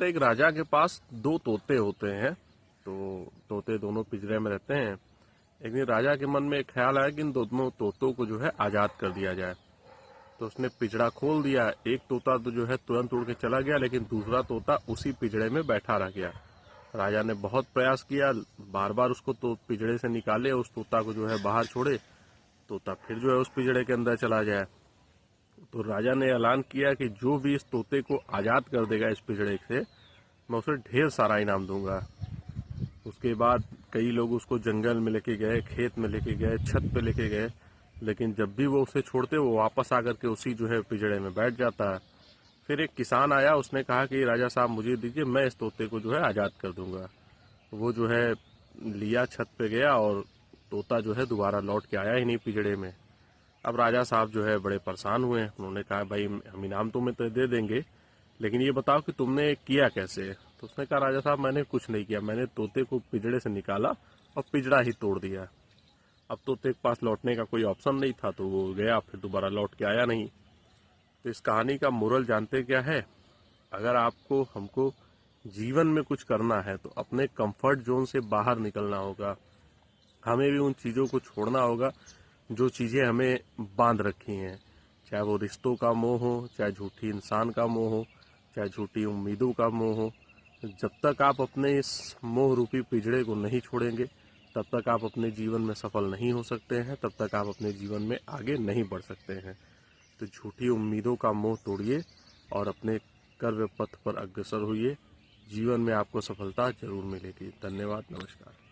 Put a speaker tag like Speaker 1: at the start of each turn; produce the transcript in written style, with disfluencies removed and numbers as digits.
Speaker 1: एक राजा के पास दो तोते होते हैं। तो तोते दोनों पिंजरे में रहते हैं। एक दिन राजा के मन में एक ख्याल आया कि इन दोनों तोतों को जो है आजाद कर दिया जाए। तो उसने पिंजरा खोल दिया। एक तोता तो जो है तुरंत उड़ के चला गया, लेकिन दूसरा तोता उसी पिंजरे में बैठा रह गया। राजा ने बहुत प्रयास किया, बार बार उसको तो पिंजरे से निकाले, उस तोता को जो है बाहर छोड़े, तोता फिर जो है उस पिंजरे के अंदर चला जाए। तो राजा ने ऐलान किया कि जो भी इस तोते को आजाद कर देगा इस पिंजरे से, मैं उसे ढेर सारा इनाम दूंगा। उसके बाद कई लोग उसको जंगल में लेके गए, खेत में लेके गए, छत पे लेके गए, लेकिन जब भी वो उसे छोड़ते वो वापस आकर के उसी जो है पिंजरे में बैठ जाता है। फिर एक किसान आया, उसने कहा कि राजा साहब मुझे दीजिए, मैं इस तोते को जो है आजाद कर दूंगा। वो जो है लिया, छत पे गया, और तोता जो है दोबारा लौट के आया ही नहीं पिंजरे में। अब राजा साहब जो है बड़े परेशान हुए। उन्होंने कहा भाई हम इनाम तुम्हें तो दे देंगे, लेकिन ये बताओ कि तुमने किया कैसे। तो उसने कहा राजा साहब मैंने कुछ नहीं किया, मैंने तोते को पिंजरे से निकाला और पिंजरा ही तोड़ दिया। अब तोते के पास लौटने का कोई ऑप्शन नहीं था, तो वो गया, फिर दोबारा लौट के आया नहीं। तो इस कहानी का मोरल जानते क्या है? अगर आपको हमको जीवन में कुछ करना है तो अपने कंफर्ट जोन से बाहर निकलना होगा। हमें भी उन चीज़ों को छोड़ना होगा जो चीज़ें हमें बांध रखी हैं, चाहे वो रिश्तों का मोह हो, चाहे झूठी इंसान का मोह हो, चाहे झूठी उम्मीदों का मोह हो। जब तक आप अपने इस मोह रूपी पिंजड़े को नहीं छोड़ेंगे, तब तक आप अपने जीवन में सफल नहीं हो सकते हैं, तब तक आप अपने जीवन में आगे नहीं बढ़ सकते हैं। तो झूठी उम्मीदों का मोह तोड़िए और अपने कर्म पथ पर अग्रसर होइए। जीवन में आपको सफलता जरूर मिलेगी। धन्यवाद, नमस्कार।